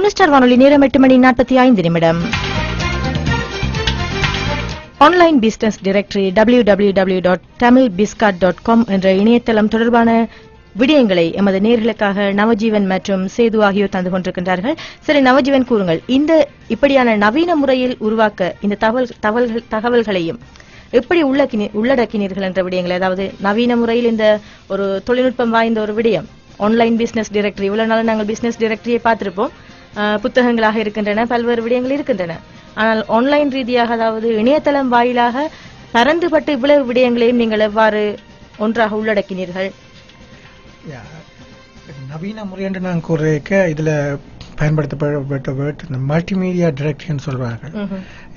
முன்னிஸ்டார் வானொலி நேரம் 8:45. Online business directory www.tamilbiscard.com என்ற இணையதளம் தொடர்பான விடயங்களை எமது நேர்களுக்காக நவஜீவன் மற்றும் சேது ஆகியோர் தந்து கொண்டிருக்கின்றார்கள். சரி நவஜீவன், கூறுங்கள், இந்த இப்படியான நவீன முறையில் உருவாக்க இந்த தகவல்களையும் எப்படி உள்ளடக்கினீர்கள் என்ற விடயங்களை, அதாவது நவீன முறையில் இந்த ஒரு தொழில்நுட்பம் வாய்ந்த ஒரு விடயம் ஆன்லைன் பிசினஸ் டைரக்டரி. இவ்வளவு நாள் நாங்கள் பிசினஸ் டைரக்டரியை பார்த்திருப்போம், புத்தகங்களாக இருக்கின்றன, பல்வேறு விடயங்கள் இருக்கின்றன. ஆனால் ஆன்லைன் ரீதியாக, அதாவது இணையதளம் வாயிலாக பரந்துபட்டு இவ்வளவு விடயங்களையும் நீங்கள் எவ்வாறு ஒன்றாக உள்ளடக்கினீர்கள்? நவீன முறை என்று நான் கூறுறேக்க இதுல பயன்படுத்தப்பட்ட வேர்ட் இந்த மல்டிமீடியா டைரக்டரின்னு சொல்றாங்க.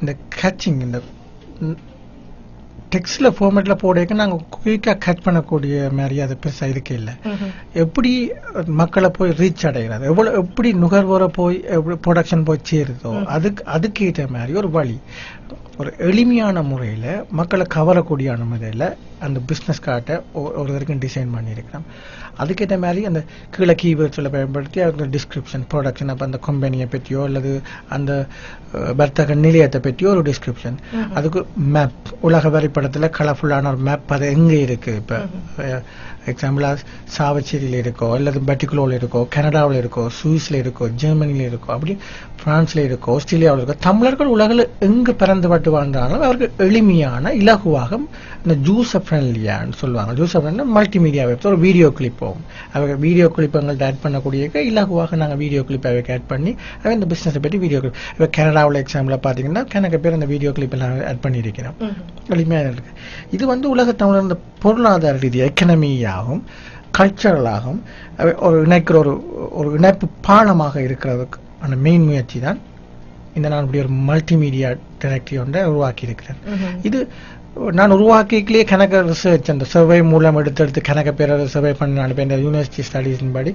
இந்த கேட்சிங், இந்த டெக்ஸ்ட்ல ஃபார்மேட்ல போடக்க நாங்கள் குயிக்கா கேட்ச் பண்ணக்கூடிய மாதிரி அது பெருசா இருக்கே இல்லை. எப்படி மக்களை போய் ரீச் அடைகிறது, எப்படி நுகர்வோரை போய் ப்ரொடக்ஷன் போய் சேருதோ அதுக்கேற்ற மாதிரி ஒரு வழி, ஒரு எளிமையான முறையில மக்களை கவரக்கூடிய முறையில அந்த பிசினஸ் கார்ட்டை ஒரு வரைக்கும் டிசைன் பண்ணியிருக்கிறோம். அதுக்கேற்ற மாதிரி அந்த கீழே கீவேர்ட்ஸில் பயன்படுத்தி அந்த டிஸ்கிரிப்ஷன் ப்ராடக்ஷன், அப்போ அந்த கம்பெனியை பற்றியோ அல்லது அந்த வர்த்தக நிலையத்தை பற்றியோ ஒரு டிஸ்கிரிப்ஷன், அதுக்கு மேப், உலக வரைபடத்தில் கலர்ஃபுல்லான ஒரு மேப் அது எங்கே இருக்கு. இப்போ எக்ஸாம்பிளா சாவச்சேரியில் இருக்கோ அல்லது பர்டிகுலோவில் இருக்கோ, கனடாவில் இருக்கோ, சுவிஸ்ல இருக்கோ, ஜெர்மனியில இருக்கோ, அப்படி பிரான்ஸ்ல இருக்கோ, ஆஸ்திரேலியாவில் இருக்கோ, தமிழர்கள் உலகில் எங்கு பிறந்துபட்டு வாழ்ந்தாலும் அவருக்கு எளிமையான இலகுவாக இந்த ஜூசர் ஃப்ரெண்ட்லியான்னு சொல்லுவாங்க. ஜூசர் ஃப்ரெண்ட் மல்டிமீடியா வெப்ஸ், ஒரு வீடியோ கிளிப் போகும். அவங்க வீடியோ கிளிப் எங்கள்கிட்ட ஆட் பண்ணக்கூடிய இலகுவாக நாங்கள் வீடியோ கிளிப் அவருக்கு ஆட் பண்ணி இந்த பிசினஸை பற்றி வீடியோ கிளிப். இப்போ கனடாவில் எக்ஸாம்பிளா பார்த்தீங்கன்னா கணக்கு பேர் அந்த வீடியோ கிளிப் எல்லாம் ஆட் பண்ணியிருக்கிறோம். எளிமையாக இருக்கு. இது உலக தமிழர் இந்த பொருளாதார ரீதியாக எக்கனமியாகவும் கல்ச்சரலாகவும் ஒரு இணைக்கிற ஒரு இணைப்பு பாலமாக இருக்கிறதுக்கு அந்த மெயின் முயற்சி தான் இந்த நான் இப்படி ஒரு மல்டிமீடியா டைரக்டரி ஒன்றை உருவாக்கி இருக்கிறேன். இது நான் உருவாக்கிலேயே கணக்கு ரிசர்ச், அந்த சர்வே மூலம் எடுத்து கணக்கு பேர் சர்வே பண்ண இந்த யூனிவர்சிட்டி ஸ்டடீஸின் படி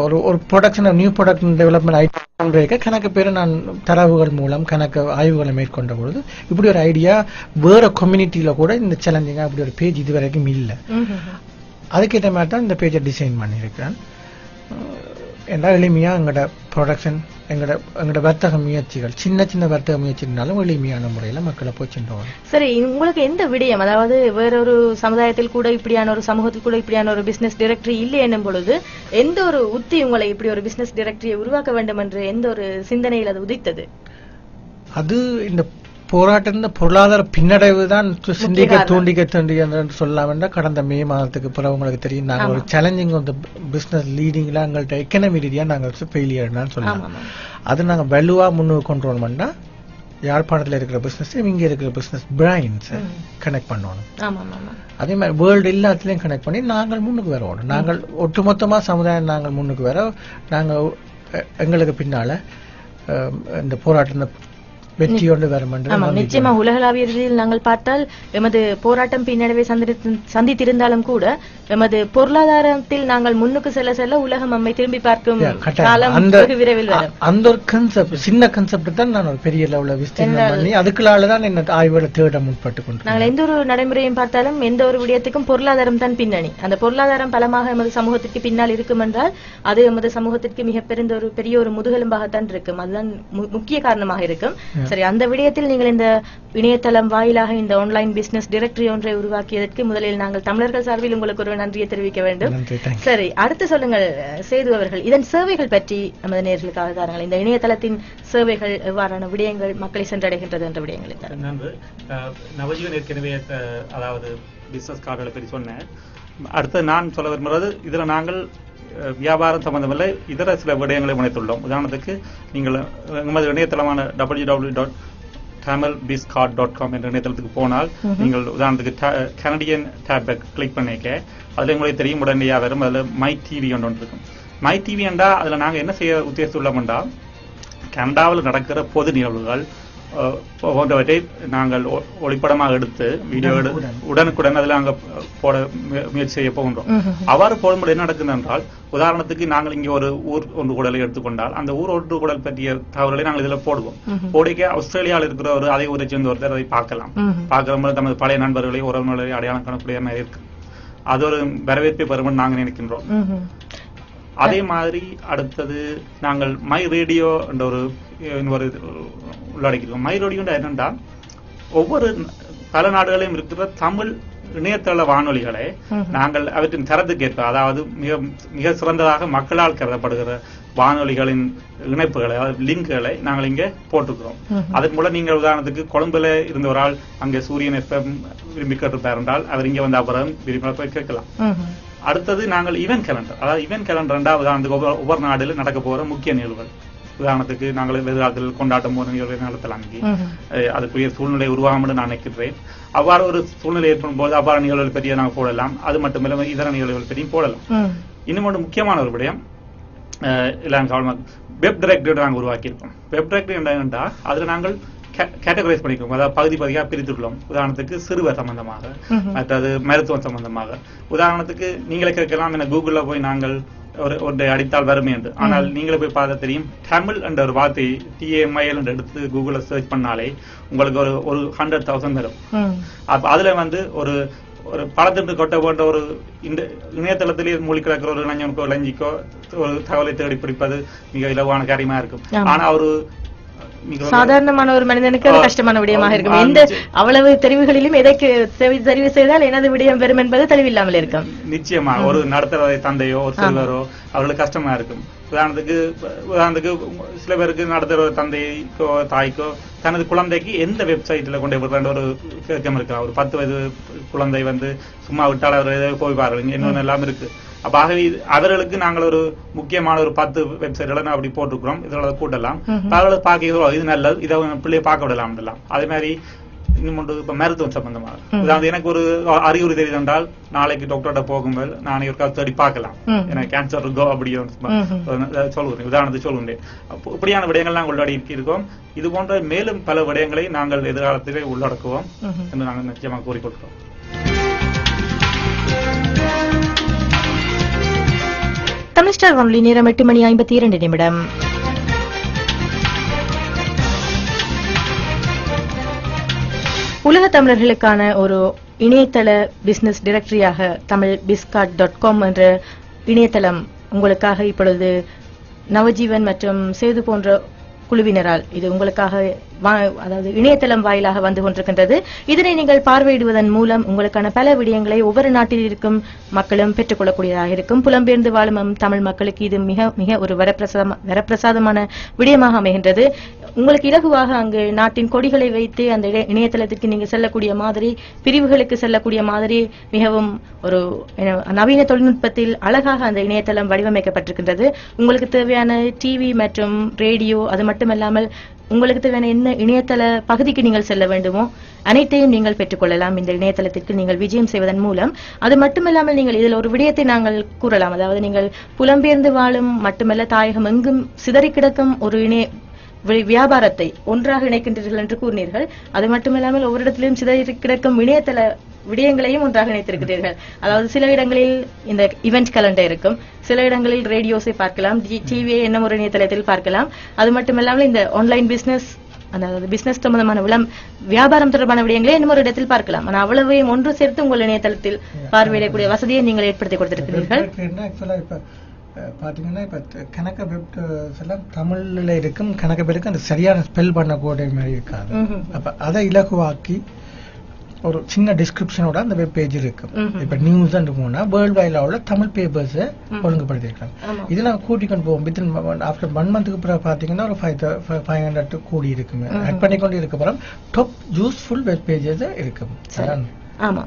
ஒரு production, new product development idea கணக்கு பேர் நான் தரவுகள் மூலம் கணக்கு ஆய்வுகளை மேற்கொண்ட பொழுது இப்படி ஒரு ஐடியா வேற கம்யூனிட்டியில கூட இந்த சேலஞ்சிங்கா அப்படி ஒரு பேஜ் இது வரைக்கும் இல்லை. அதுக்கேற்ற மாதிரி தான் இந்த பேஜை டிசைன் பண்ணியிருக்கிறேன். ஏன்னா எளிமையா எங்களோட ப்ரொடக்ஷன், எங்களோட வர்த்தக முயற்சிகள், சின்ன சின்ன வர்த்தக முயற்சினாலும் எளிமையான முறையில மக்களை போய் சென்றோம். சரி, உங்களுக்கு எந்த விடயம், அதாவது வேறொரு சமுதாயத்தில் கூட இப்படியான ஒரு சமூகத்தில் கூட இப்படியான ஒரு பிசினஸ் டைரக்டரி இல்லை என்னும் பொழுது எந்த ஒரு உத்தி உங்களை இப்படி ஒரு பிசினஸ் டைரக்டரியை உருவாக்க வேண்டும் என்று எந்த ஒரு சிந்தனையில் அது உதித்தது? அது இந்த போராட்டம், பொருளாதார பின்னடைவு தான் சிந்திக்க தூண்டிக்க சொல்லலாம் என்றால் கடந்த மே மாதத்துக்கு பிறகு உங்களுக்கு தெரியும் நாங்கள் ஒரு சேலஞ்சிங் ஆஃப் த பிசினஸ் லீடிங்ல எங்கள்கிட்ட எக்கனமி ரீதியா நாங்கள் ஃபெயிலியர்னு சொல்லலாம். அது நாங்கள் வலுவா முன்னுக்கு கொண்டு வரணும்னா யாழ்ப்பாணத்தில் இருக்கிற பிசினஸ் இங்க இருக்கிற பிசினஸ் பிரைன்ஸ் கனெக்ட் பண்ணணும். அதே மாதிரி வேர்ல்டு எல்லாத்துலயும் கனெக்ட் பண்ணி நாங்கள் முன்னுக்கு வரணும். நாங்கள் ஒட்டுமொத்தமா சமுதாயம் நாங்கள் முன்னுக்கு வர, நாங்கள் எங்களுக்கு பின்னால இந்த போராட்டம் வெற்றியோடு வரும். நிச்சயமா உலகளாவிய ரீதியில் நாங்கள் பார்த்தால் எமது போராட்டம் பின்னடைவை சந்தித்திருந்தாலும் கூட எமது பொருளாதாரத்தில் நாங்கள் முன்னுக்கு செல்ல செல்ல உலகம் நம்மை திரும்பி பார்க்கும் காலம் விரைவில் வரும். அந்த ஒரு கன்செப்ட், சின்ன கன்செப்ட் தான் நான் ஒரு பெரிய லெவலில் விஸ்தீர்ணம் பண்ணி அதுக்குள்ளாலதான் என்ன ஆய்வுகளை தேட முற்பட்டு கொண்டு நாங்கள் எந்த ஒரு நடைமுறையும் பார்த்தாலும் எந்த ஒரு விடயத்துக்கும் பொருளாதாரம் தான் பின்னணி. அந்த பொருளாதாரம் பலமாக எமது சமூகத்திற்கு பின்னால் இருக்கும் என்றால் அது எமது சமூகத்திற்கு மிக பெரிய ஒரு முதுகெலும்பாகத்தான் இருக்கும். அதுதான் முக்கிய காரணமாக இருக்கும். சரி, அந்த விடயத்தில் நீங்கள் இந்த இணையதளம் வாயிலாக இந்த ஆன்லைன் பிசினஸ் டைரக்டரி ஒன்றை உருவாக்கியதற்கு முதலில் நாங்கள் தமிழர்கள் சார்பில் உங்களுக்கு ஒரு நன்றியை தெரிவிக்க வேண்டும். சரி, அடுத்து சொல்லுங்கள் சேது அவர்கள், இதன் சேவைகள் பற்றி நமது நேயர்களுக்காக தாருங்கள். இந்த இணையதளத்தின் சேவைகள் எவ்வாறான விடயங்கள் மக்களை சென்றடைகின்றது என்ற விடயங்களை நன்று. நவஜீவன் ஏற்கனவே அதாவது பிசினஸ் கார்டுகளை பற்றி சொன்னேன். அடுத்து நான் சொல்ல விரும்புகிறது, இதுல நாங்கள் வியாபாரம் சம்பந்தமில்லை இதர சில விடயங்களை முனைத்துள்ளோம். உதாரணத்துக்கு நீங்கள் எமது இணையதளமான www.tamilbiscard.com என்ற இணையதளத்துக்கு போனால் நீங்கள் உதாரணத்துக்கு கனடியன் டேப் கிளிக் பண்ணிக்க அதுல உங்களுக்கு தெரியும் உடனடியாக வரும். அதுல மை டிவி ஒன்று இருக்கும். மை டிவி என்றா அதுல நாங்கள் என்ன செய்ய உத்தேசித்துள்ளோம்டா கனடாவில் நடக்கிற பொது நிகழ்வுகள் போன்றவற்றை நாங்கள் ஒளிப்படமாக எடுத்து வீடியோ உடனுக்குடன் அதில் நாங்கள் போட முயற்சி செய்ய போகின்றோம். அவ்வாறு போடும்போது என்ன நடக்குது என்றால், உதாரணத்துக்கு நாங்கள் இங்கே ஒரு ஊர் ஒன்று கூடலை எடுத்துக்கொண்டால் அந்த ஊர் ஒன்று கூடல் பற்றிய தகவல்களை நாங்கள் இதில் போடுவோம். போடிக்க ஆஸ்திரேலியாவில் இருக்கிற ஒரு அதே ஊரை சேர்ந்த ஒருத்தர் அதை பார்க்கலாம். பார்க்கும்போது தமது பழைய நண்பர்களை உறவினர்களை அடையாளம் காணக்கூடிய மாதிரி இருக்கு. அது ஒரு வரவேற்பை பெறும் நாங்கள் நினைக்கின்றோம். அதே மாதிரி அடுத்தது நாங்கள் மை ரேடியோ என்ற ஒரு உள்ளடக்கியிருக்கோம். மை ரேடியோ என்னன்னா ஒவ்வொரு பல நாடுகளையும் இருக்கிற தமிழ் இணையதள வானொலிகளை நாங்கள் அவற்றின் தரத்துக்கு ஏற்ப, அதாவது மிக மிக சிறந்ததாக மக்களால் கருதப்படுகிற வானொலிகளின் இணைப்புகளை, அதாவது லிங்குகளை நாங்கள் இங்கே போட்டுக்கிறோம். அதன் மூலம் நீங்கள் உதாரணத்துக்கு கொழும்புல இருந்தவரால் அங்கே சூரியன் எஃப்எம் விரும்பி கேட்டிருப்பார் என்றால் அவர் இங்கே வந்த அப்புறம் விரும்பி போய் கேட்கலாம். அடுத்தது நாங்கள் ஈவென்ட் கேலண்டர், அதாவது ஈவென்ட் கேலண்டர் உதாரணத்துக்கு ஒவ்வொரு நாடுல நடக்க போற முக்கிய நிகழ்வுகள், உதாரணத்துக்கு நாங்கள் எதிர்காலத்தில் கொண்டாட்டம் போற நிகழ்வை நடத்தலாம். அதுக்குரிய சூழ்நிலை உருவாகும் நான் நினைக்கிறேன். அவ்வாறு ஒரு சூழ்நிலை ஏற்படும் போது அவ்வாறு நிகழ்வுகள் பெரிய நாங்கள் போடலாம். அது மட்டுமில்லாமல் இதர நிகழ்வுகள் பெரிய போடலாம். இன்னும் ஒன்று முக்கியமான ஒரு விடயம், வெப் டைரக்டரி நாங்கள் உருவாக்கியிருக்கோம். வெப் டைரக்டரி என்னன்னா அதுல நாங்கள் கேட்டகரைஸ் பண்ணிக்கிறோம், அதாவது பகுதி பகுதியாக பிரித்துள்ளோம். உதாரணத்துக்கு சிறுவர் சம்பந்தமாக, மற்றது மருத்துவம் சம்பந்தமாக. உதாரணத்துக்கு நீங்களே கேட்கலாம், என்ன கூகுள்ல போய் நாங்கள் ஒரு அடித்தால் வறுமை என்று. ஆனால் நீங்களே போய் பார்த்தா தெரியும், தமிழ் என்ற ஒரு வார்த்தை TAMIL என்று எடுத்து கூகுள்ல சர்ச் பண்ணாலே உங்களுக்கு ஒரு 100,000 வரும். அப்ப அதுல ஒரு ஒரு படத்திட்டு கொட்ட போன்ற ஒரு இந்த இணையதளத்திலேயே மூழ்கி கிடக்கிற ஒரு இளைஞனுக்கோ இளைஞிக்கோ ஒரு தகவலை தேடி பிடிப்பது மிக இலவான காரியமா இருக்கும். ஆனா ஒரு சாதாரணமான ஒரு மனிதனுக்கு அது கஷ்டமான விடயமாக இருக்கும். எந்த அவ்வளவு தெரிவுகளிலும் எதற்கு தெரிவு செய்தால் எனது விடயம் வரும் என்பது தெளிவில்லாமல் இருக்கும். நிச்சயமா ஒரு நடத்துற தந்தையோ ஒரு செல்வரோ அவர்களுக்கு கஷ்டமா இருக்கும். உதாரணத்துக்கு சில பேருக்கு நடத்துற தந்தைக்கோ தாய்க்கோ தனது குழந்தைக்கு எந்த வெப்சைட்ல கொண்டு விடுற ஒரு கேட்கம் இருக்கா. ஒரு 10 வயது குழந்தை சும்மா விட்டால் அவர் போய் பாருங்க இன்னொன்னு எல்லாம் இருக்கு. அப்ப ஆகவே அவர்களுக்கு நாங்கள் ஒரு முக்கியமான ஒரு 10 வெப்சைட்களை அப்படி போட்டுக்கிறோம். இதோட கூட்டலாம் அவர்களை பார்க்க இது நல்லது, இதை பிள்ளைய பார்க்க விடலாம். அதே மாதிரி இன்னும் ஒன்று இப்ப மருத்துவம் சம்பந்தமாக, அதாவது எனக்கு ஒரு அறிகுறி தெரியுது என்றால் நாளைக்கு டாக்டர்கிட்ட போகும்போது நான் ஒரு தேடி பார்க்கலாம், எனக்கு கேன்சர் இருக்கோ அப்படி சொல்லுறேன், உதாரணத்துக்கு சொல்லுறேன். இப்படியான விடயங்கள் நாங்கள் உள்ளடக்கி இருக்கோம். இது போன்ற மேலும் பல விடயங்களை நாங்கள் எதிர்காலத்திலே உள்ளடக்குவோம் என்று நாங்கள் நிச்சயமாக கூறிக்கொள்கிறோம். தமிழ் ஸ்டார் வானொலி நேரம் 8:52. உலக தமிழர்களுக்கான ஒரு இணையதள பிசினஸ் டைரக்டரியாக tamilbizcard.com என்ற இணையதளம் உங்களுக்காக இப்பொழுது நவஜீவன் மற்றும் சேது போன்ற குழுவினரால் இது உங்களுக்காக அதாவது இணையதளம் வாயிலாக வந்து கொண்டிருக்கின்றது. இதனை நீங்கள் பார்வையிடுவதன் மூலம் உங்களுக்கான பல விடயங்களை ஒவ்வொரு நாட்டில் இருக்கும் மக்களும் பெற்றுக் கொள்ளக்கூடியதாக இருக்கும். புலம்பெயர்ந்து வாழும் தமிழ் மக்களுக்கு இது மிக மிக ஒரு வரப்பிரசாதமான விடயமாக அமைகின்றது. உங்களுக்கு இலகுவாக அங்கு நாட்டின் கொடிகளை வைத்து அந்த இணையதளத்திற்கு நீங்க செல்லக்கூடிய மாதிரி, பிரிவுகளுக்கு செல்லக்கூடிய மாதிரி மிகவும் ஒரு நவீன தொழில்நுட்பத்தில் அழகாக அந்த இணையதளம் வடிவமைக்கப்பட்டிருக்கின்றது. உங்களுக்கு தேவையான டிவி மற்றும் ரேடியோ, அது மட்டுமல்லாமல் உங்களுக்கு தேவையான என்ன இணையதள பகுதிக்கு நீங்கள் செல்ல வேண்டுமோ அனைத்தையும் நீங்கள் பெற்றுக்கொள்ளலாம் இந்த இணையதளத்திற்கு நீங்கள் விஜயம் செய்வதன் மூலம். அது மட்டுமல்லாமல் நீங்கள் இதில் ஒரு விடயத்தை நாங்கள் கூறலாம், அதாவது நீங்கள் புலம்பெயர்ந்து வாழும் மட்டுமல்ல தாயகம் எங்கும் சிதறி கிடக்கும் ஒரு வியாபாரத்தை ஒன்றாக இணைக்கின்றீர்கள் என்று கூறினீர்கள். அது மட்டுமில்லாமல் ஒவ்வொரு இடத்திலும் சிதறி கிடக்கும் இணையதள விடயங்களையும் ஒன்றாக இணைத்திருக்கிறீர்கள். அதாவது சில இடங்களில் இந்த இவெண்ட் கேலண்டர் இருக்கும், சில இடங்களில் ரேடியோஸை பார்க்கலாம், டிவியை என்ன ஒரு இணையதளத்தில் பார்க்கலாம். அது மட்டுமில்லாமல் இந்த ஆன்லைன் பிசினஸ், அதாவது பிசினஸ் சம்பந்தமான வியாபாரம் தொடர்பான விடயங்களை இன்னும் ஒரு இடத்தில் பார்க்கலாம். ஆனால் அவ்வளவையும் ஒன்று சேர்த்து உங்கள் இணையதளத்தில் பார்வையிடக்கூடிய வசதியை நீங்கள் ஏற்படுத்தி கொடுத்திருக்கிறீர்கள். பாத்தீங்கன்னா இப்ப கணக்க வெப் எல்லாம் தமிழ்ல இருக்கும், கணக்க பேருக்கு அந்த சரியான ஸ்பெல் பண்ணக்கூடிய மாதிரி இருக்காது. அப்ப அதை இலகுவாக்கி ஒரு சின்ன டிஸ்கிரிப்ஷனோட அந்த வெப் பேஜ் இருக்கும். இப்ப நியூஸ் போனா வேர்ல்ட் வைட்ல உள்ள தமிழ் பேப்பர்ஸ் ஒழுங்குபடுத்திருக்காங்க. இதெல்லாம் கூட்டிக்கொண்டு போவோம். வித்தின் ஆஃப்டர் 1 மந்த்துக்கு பிறகு பாத்தீங்கன்னா ஒரு 500 கூடி இருக்குமே. ஆட் பண்ணிக்கொண்டு இருக்க போறோம். டாப் யூஸ்ஃபுல் வெப் பேஜஸ் இருக்கும். ஆமா.